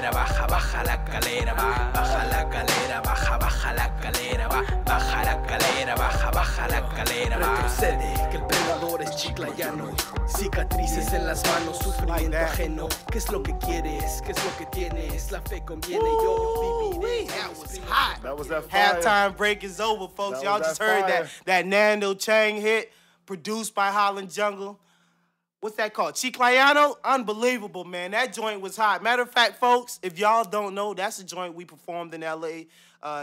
escalera, baja, baja la escalera, baja la escalera, baja, baja la escalera, baja la escalera, baja, baja la escalera. Retrocede, que el perdedor es chiclayano, cicatrices en las manos, sufrimiento ajeno. ¿Qué es lo que quieres? ¿Qué es lo que tienes? La fe conviene, yo viviré. That was hot. That was that fire. Halftime break is over, folks. Y'all just heard that Nando Chang hit, produced by HOLLANDjUNGLE. What's that called? Chiclayano? Unbelievable, man. That joint was hot. Matter of fact, folks, if y'all don't know, that's a joint we performed in L.A.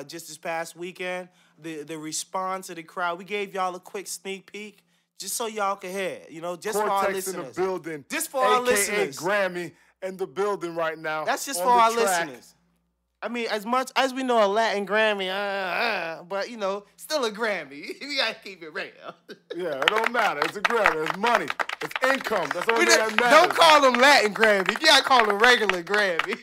Just this past weekend. The response of the crowd. We gave y'all a quick sneak peek just so y'all can hear it, you know, just Cortex for our listeners. in the building. Just for our listeners. Grammy in the building right now. That's just for our listeners. I mean, as much as we know a Latin Grammy, but, you know, still a Grammy. You got to keep it real. Yeah, it don't matter. It's a Grammy. It's money. It's income. That's the only thing that matters. Don't call them Latin Grammy. You got to call them regular Grammy.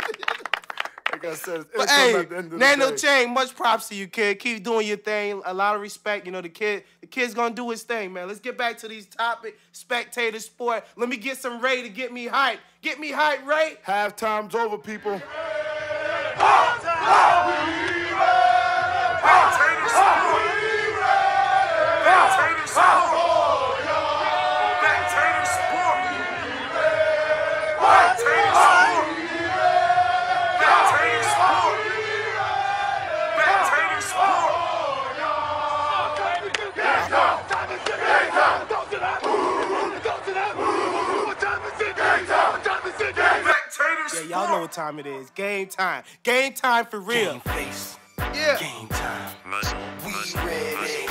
Like I said, it's but income hey, at the end of Nando the day. Chang, much props to you, kid. Keep doing your thing. A lot of respect. You know, the kid's going to do his thing, man. Let's get back to these topics. Spectator Sport. Let me get some Ray to get me hyped. Get me hyped, Ray. Halftime's over, people. Yeah, y'all know what time it is. Game time. Game time for real. Game face. Yeah. Game time. We ready.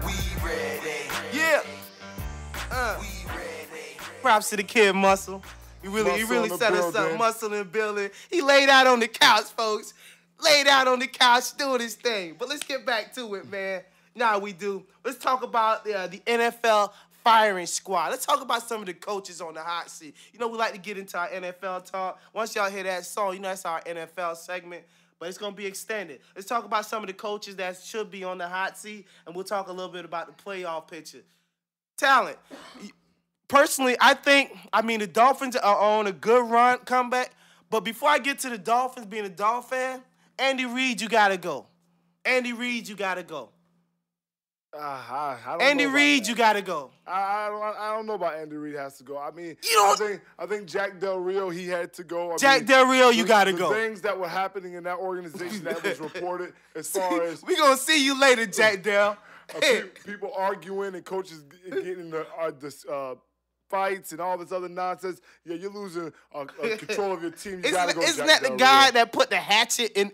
We ready. Yeah. We ready. Props to the kid, Muscle. He really set us up. Muscle in the building. He laid out on the couch, folks. Laid out on the couch doing his thing. But let's get back to it, man. Now we do. Let's talk about the NFL firing squad. Let's talk about some of the coaches on the hot seat. You know, we like to get into our NFL talk. Once y'all hear that song, you know that's our NFL segment, but it's going to be extended. Let's talk about some of the coaches that should be on the hot seat, and we'll talk a little bit about the playoff picture. Talent. Personally, I mean, the Dolphins are on a good run comeback, but before I get to the Dolphins, being a Dolphin fan, Andy Reid, you got to go. Andy Reid, you got to go. Andy Reid, you gotta go. I don't know about Andy Reid has to go. I mean, I think Jack Del Rio, he had to go. Jack Del Rio, you gotta go. The things that were happening in that organization that was reported, as far as we gonna see you later, Jack Del. People arguing and coaches getting the fights and all this other nonsense. Yeah, you're losing control of your team. You gotta go. Isn't that the guy that put the hatchet in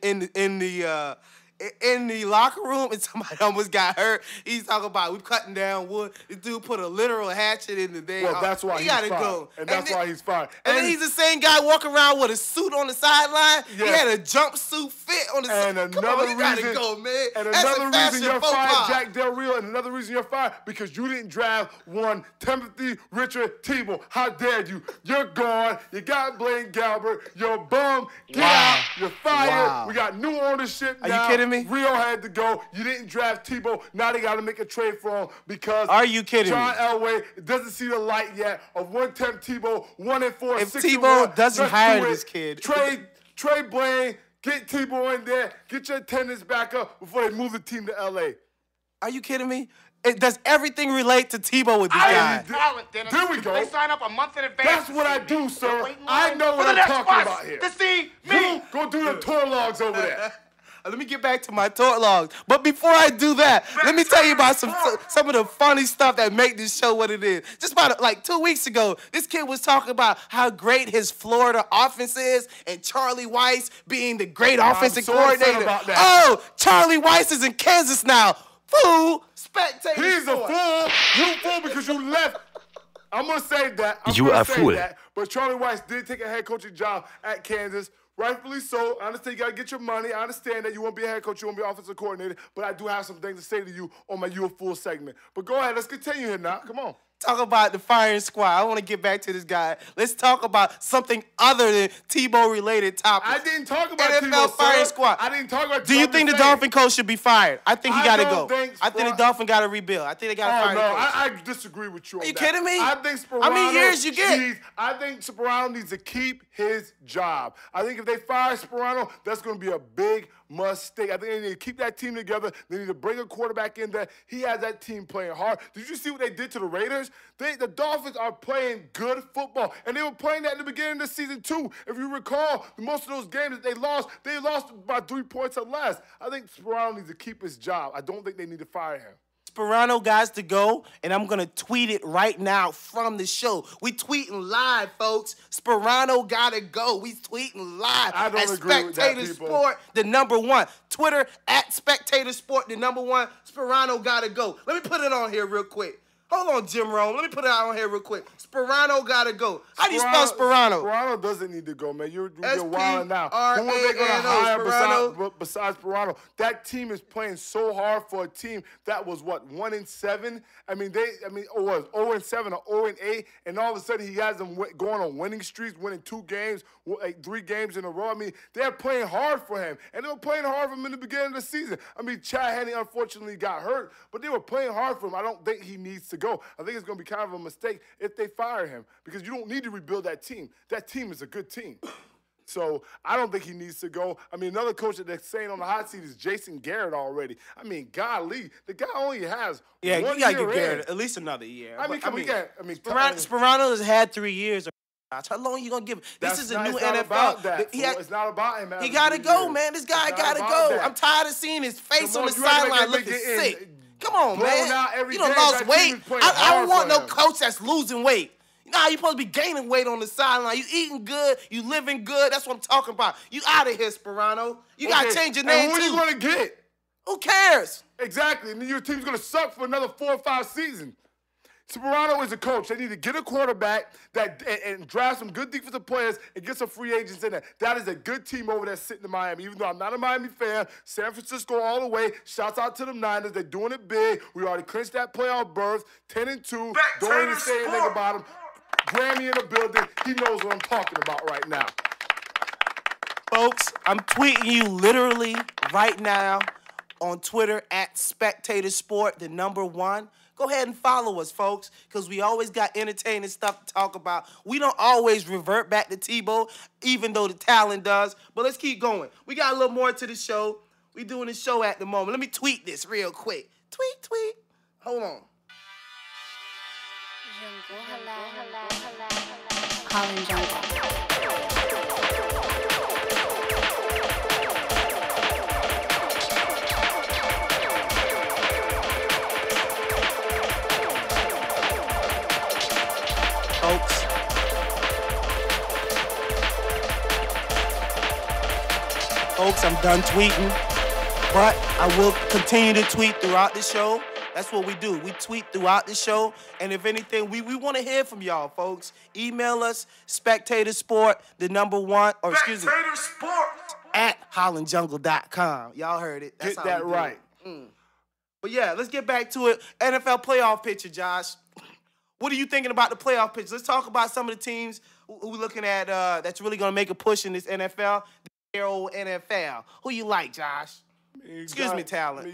the locker room and somebody almost got hurt? He's talking about we cutting down wood. This dude put a literal hatchet in the day. Well, that's why he's fired. Go. And that's why he's fired. And then he's the same guy walking around with a suit on the sideline. Yeah. He had a jumpsuit fit on the side. And Come on, you gotta go, man. And that's another reason you're fired, Jack Del Rio, and another reason you're fired, because you didn't draft one Timothy Richard Tebow. How dare you? You're gone. You got Blaine Gabbert. You're a bum. Get out. You're fired. Wow. We got new ownership now. Are you kidding me? Rio had to go. You didn't draft Tebow. Now they got to make a trade for him because Are you kidding John me? Elway doesn't see the light yet of 110 Tebow, 1-4, If 6-1. Tebow doesn't Let's hire do it. this kid. Trade Blaine. Get Tebow in there. Get your attendance back up before they move the team to L.A. Are you kidding me? Does everything relate to Tebow with this guy? There we go. They sign up a month in advance. That's what I do, sir. I know what I'm talking about here. To see me. Go do the tour logs over there. Let me get back to my tour logs. But before I do that, let me tell you about some of the funny stuff that make this show what it is. Just about like 2 weeks ago, this kid was talking about how great his Florida offense is and Charlie Weiss being the great offensive coordinator. About that. Oh, Charlie Weiss is in Kansas now. Fool, spectator. He's a fool. You fool because you left. I'm going to say that. You are fool. But Charlie Weiss did take a head coaching job at Kansas. Rightfully so. I understand you got to get your money. I understand that you want to be a head coach, you want to be an offensive coordinator, but I do have some things to say to you on my You a Fool segment. But go ahead, let's continue here now. Come on. Talk about the firing squad. I want to get back to this guy. Let's talk about something other than Tebow-related topics. I didn't talk about NFL firing squad. I didn't talk about. Do you think the Dolphin coach should be fired? I think he got to go. I think the Dolphin got to rebuild. I think they got to fire the coach. I disagree with you on that. Are you kidding me? I think Sperano. How many years you get? I think Sperano needs to keep his job. I think if they fire Sperano, that's going to be a big mistake. I think they need to keep that team together. They need to bring a quarterback in there. He has that team playing hard. Did you see what they did to the Raiders? The Dolphins are playing good football, and they were playing that in the beginning of the season too. If you recall, most of those games that they lost by 3 points or less. I think Sperano needs to keep his job. I don't think they need to fire him. Sperano guys to go, and I'm going to tweet it right now from the show. We tweeting live, folks. Sperano got to go. We tweeting live I don't agree with that, people. SpectatorSport, the #1. Twitter, @SpectatorSport, the #1. Sperano got to go. Let me put it on here real quick. Hold on, Jim Rone. Let me put it out on here real quick. Sperano gotta go. How do you spell Sperano? Sperano doesn't need to go, man. You're wilding now. Who are they going to hire Sperano? besides Sperano? That team is playing so hard for a team that was, what, 1-7? I mean, it was 0-7 or 0-8, and all of a sudden he has them going on winning streaks, winning 2 games, like 3 games in a row. I mean, they're playing hard for him, and they were playing hard for him in the beginning of the season. I mean, Chad Henne unfortunately got hurt, but they were playing hard for him. I don't think he needs to go. I think it's going to be kind of a mistake if they fire him because you don't need to rebuild that team. That team is a good team. So I don't think he needs to go. I mean, another coach that they're saying on the hot seat is Jason Garrett already. I mean, golly, the guy only has 1 year you got to give Garrett at least another year. Sperano has had 3 years. How long are you going to give him? This is a new NFL. It's not about him. He got to go, man. This guy got to go. I'm tired of seeing his face on the sideline looking sick. Come on, man. You done lost weight. I don't want no coach that's losing weight. Nah, you supposed to be gaining weight on the sideline. You eating good. You living good. That's what I'm talking about. You out of here, Sperano. You got to change your name, too. Who are you going to get? Who cares? Exactly. And then your team's going to suck for another 4 or 5 seasons. Sperano is a coach. They need to get a quarterback and draft some good defensive players and get some free agents in there. That is a good team over there sitting in Miami. Even though I'm not a Miami fan, San Francisco all the way. Shouts out to them Niners. They're doing it big. We already clinched that playoff berth, 10-2. Don't even say anything about them. Grammy in the building. He knows what I'm talking about right now. Folks, I'm tweeting you literally right now on Twitter @SpectatorSport, the #1. Go ahead and follow us, folks, because we always got entertaining stuff to talk about. We don't always revert back to Tebow, even though the talent does. But let's keep going. We got a little more to the show. We doing the show at the moment. Let me tweet this real quick. Tweet. Hold on. hOLLANDjUNGLE. Folks, I'm done tweeting, but I will continue to tweet throughout the show. That's what we do. We tweet throughout the show, and if anything, we want to hear from y'all, folks. Email us, SpectatorSport, the #1, or excuse me, @hOLLANDjUNGLE.com. Y'all heard it. That's Get that right. But yeah, let's get back to it. NFL playoff picture, Josh. What are you thinking about the playoff picture? Let's talk about some of the teams who we're looking at that's really going to make a push in this NFL. Old NFL. Who you like, Josh? Excuse me, talent.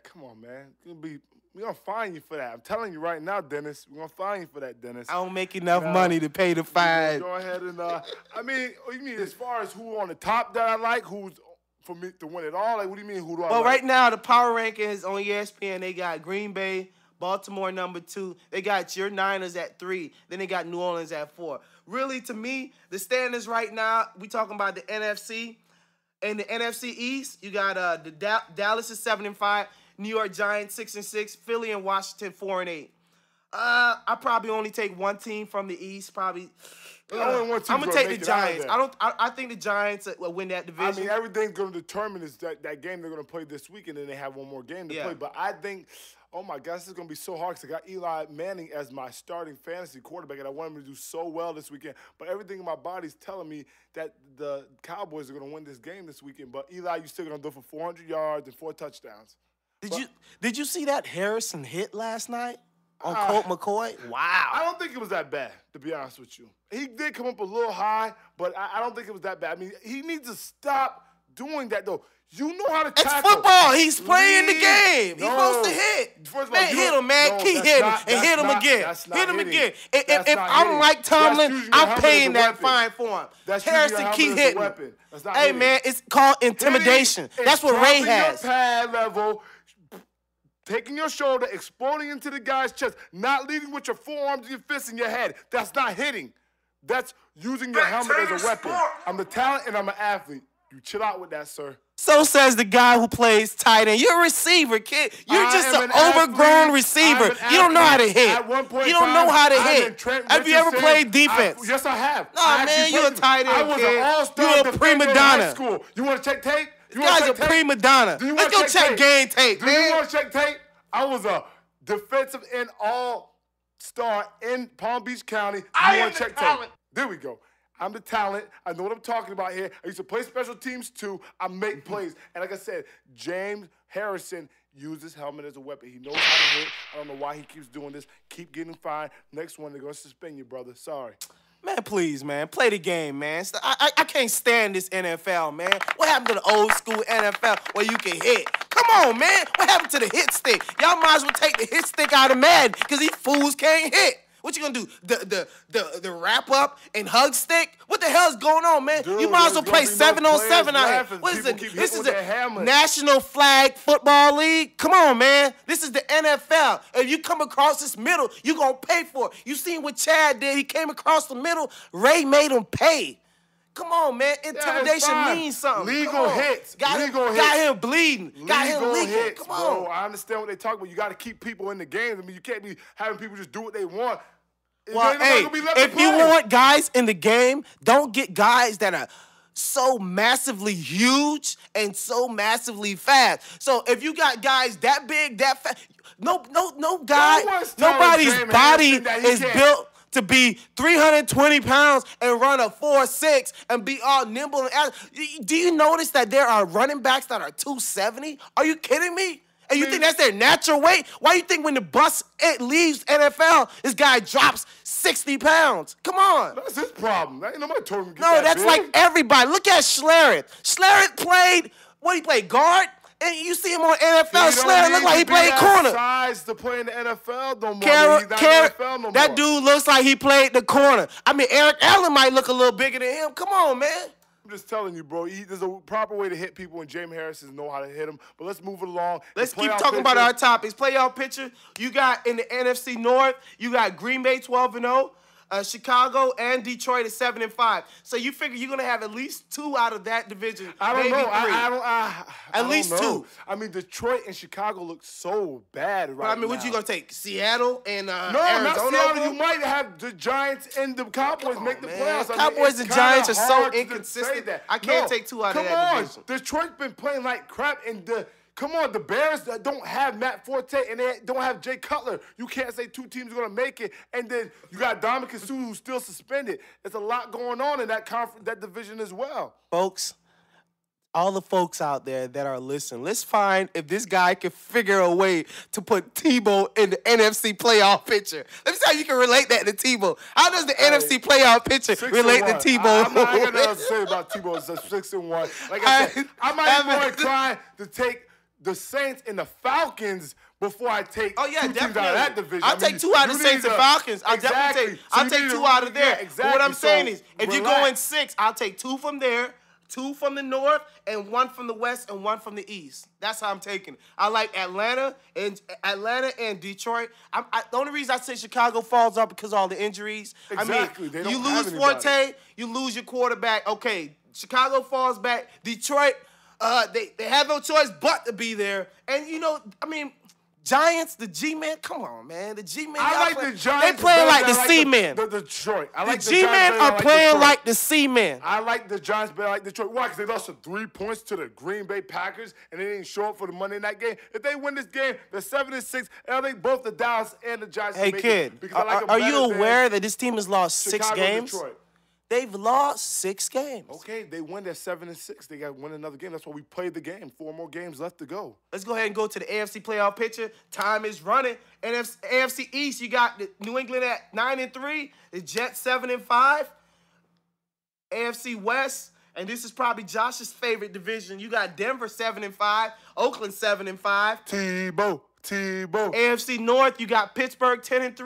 Come on, man. We're gonna fine you for that. I'm telling you right now, Dennis. We're gonna fine you for that, Dennis. I don't make enough money to pay the fine. Go ahead and you mean as far as who on the top that I like, who's for me to win it all? Like, what do you mean who do I like? Well, right now the power rankings on ESPN, they got Green Bay, Baltimore #2. They got your Niners at 3. Then they got New Orleans at 4. Really, to me, the standings right now, we talking about the NFC. In the NFC East, you got the Dallas is 7-5, New York Giants 6-6, Philly and Washington 4-8. I probably only take one team from the East. Probably. I'm gonna take the Giants. I think the Giants will win that division. I mean, everything's gonna determine is that game they're gonna play this week, and then they have one more game to play. But I think. Oh, my gosh, this is going to be so hard because I got Eli Manning as my starting fantasy quarterback, and I want him to do so well this weekend. But everything in my body's telling me that the Cowboys are going to win this game this weekend. But, Eli, you're still going to do for 400 yards and 4 touchdowns. Did you see that Harrison hit last night? on Colt McCoy? I Wow. don't think it was that bad, to be honest with you. He did come up a little high, but I don't think it was that bad. I mean, he needs to stop doing that, though. You know how to It's tackle. football. He's playing the game. He's supposed to hit. First of all, Man, hit him, man. no, Keep that's hitting not- and hit him that's again. not- that's not Hit him hitting. again. That's If not I'm hitting. Mike That's Tomlin, using your I'm helmet paying as a that weapon. fine for him. That's using your Harrison, helmet keep as a hitting. weapon. That's not Hey, hitting. man, it's called intimidation. Hitting That's is what Ray dropping has. Your pad level, taking your shoulder, exploding into the guy's chest, not leading with your forearms and your fists and your head. That's not hitting. That's using your helmet as a weapon. I'm the talent and I'm an athlete. You chill out with that, sir. So says the guy who plays tight end. You're a receiver, kid. You're I just am an an athlete. overgrown receiver. I'm an You don't know how to athlete. hit. At one point You in don't know time, how to I'm in hit. Trent Have you ever Richardson. played defense? Yes, I have. Nah, I man, actually you a played tight end, I was kid. an all-star You a defender prima in donna. high school. You want to check tape? You This guy's a wanna check tape? prima donna. Do you Let's wanna go check game tape, Do man. you want to check tape? I was a defensive end all-star in Palm Beach County. I You am wanna the check talent. tape? There we go. I'm the talent. I know what I'm talking about here. I used to play special teams too. I make plays. And like I said, James Harrison used his helmet as a weapon. He knows how to hit. I don't know why he keeps doing this. Keep getting fined. Next one, they're going to suspend you, brother. Sorry. Man, please, man. Play the game, man. I can't stand this NFL, man. What happened to the old school NFL where you can hit? Come on, man. What happened to the hit stick? Y'all might as well take the hit stick out of Madden because these fools can't hit. What you gonna do? The wrap up and hug stick? What the hell's going on, man? Dude, you might as well there's play gonna be no 7-on-7 out players here. left What is if it? people keep This hitting is with their a hammers. National Flag Football League. Come on, man. This is the NFL. If you come across this middle, you gonna pay for it. You seen what Chad did? He came across the middle. Ray made him pay. Come on, man. Intimidation fine. means something. Legal Come on. hits. Got Legal him, hits. Got him bleeding. Got him Legal leaking. hits, Come on. bro. I understand what they talk about. You got to keep people in the game. I mean, you can't be having people just do what they want. Well, hey, if you want guys in the game, don't get guys that are so massively huge and so massively fast. So if you got guys that big, that fast, no guy, one's telling nobody's James body Harrison that he is can't. built to be 320 pounds and run a 4.6 and be all nimble. Do you notice that there are running backs that are 270? Are you kidding me? And you think that's their natural weight? Why you think when the bus leaves NFL, this guy drops 60 pounds? Come on. That's his problem. Ain't nobody told him to get No, that that's big. like everybody. Look at Schlereth. Schlereth played, what he played, guard? And you see him on NFL, Schlereth look like he played corner. Size to play in the NFL no more. He's not in the NFL no more. That dude looks like he played the corner. I mean, Eric Allen might look a little bigger than him. Come on, man. I'm just telling you, bro. There's a proper way to hit people, and James Harrison know how to hit them. But let's move it along. Let's The keep playoff talking about picture. our topics. Playoff picture. You got in the NFC North, you got Green Bay 12-0. Chicago and Detroit is 7-5. So you figure you're gonna have at least 2 out of that division. I don't maybe know. 3. I At don't least know. 2. I mean, Detroit and Chicago look so bad right now. I mean, what you gonna take? Seattle and No, Arizona? not Seattle. bro? You might have the Giants and the Cowboys make the man. playoffs. I mean, Cowboys it's and kinda Giants are so hard to inconsistent. say that. I can't take 2 out of that division. Detroit's been playing like crap, and the Bears don't have Matt Forte and they don't have Jay Cutler. You can't say 2 teams are gonna make it, and then you got Dominic Sue who's still suspended. There's a lot going on in that division as well. Folks, all the folks out there that are listening, let's find if this guy can figure a way to put Tebow in the NFC playoff picture. Let me see how you can relate that to Tebow. How does the NFC playoff picture relate to 6-1. Tebow? I got nothing to say about Tebow. It's a 6-1. Like I said, I might be more inclined to take the Saints and the Falcons before I take Oh, yeah, 2 teams definitely. out of that division. I'll take 2 out of you the Saints need and to- Falcons. I'll Exactly. definitely take. So I'll you take need 2 to- out of there. Yeah, But exactly. what I'm saying So is, if you relax. go in 6, I'll take 2 from there, 2 from the North, and 1 from the West, and 1 from the East. That's how I'm taking it. I like Atlanta and Detroit. The only reason I say Chicago falls off because of all the injuries. Exactly. They I don't mean, you have lose anybody. Forte, you lose your quarterback. Okay, Chicago falls back. Detroit, they have no choice but to be there. And Giants, the G-Men, come on, man. The G-Men, I like the Giants. they playing like the better than C-Men. The Detroit. I The like the G-Men Giants better are than playing Detroit. like the C-Men. I like the Giants better like Detroit. Why? Because they lost 3 points to the Green Bay Packers, and they didn't show up for the Monday night game. If they win this game, they're 7-6, and I think both the Dallas and the Giants Hey, can make kid, it because I like them are better you than aware that this team has lost 6 Chicago, games? Detroit. They've lost 6 games. Okay, they win at 7-6. They got to win another game. That's why we played the game. 4 more games left to go. Let's go ahead and go to the AFC playoff picture. Time is running. AFC East, you got the New England at 9-3. The Jets 7-5. AFC West, and this is probably Josh's favorite division. You got Denver 7-5. Oakland 7-5. Tebow. AFC North, you got Pittsburgh 10-3.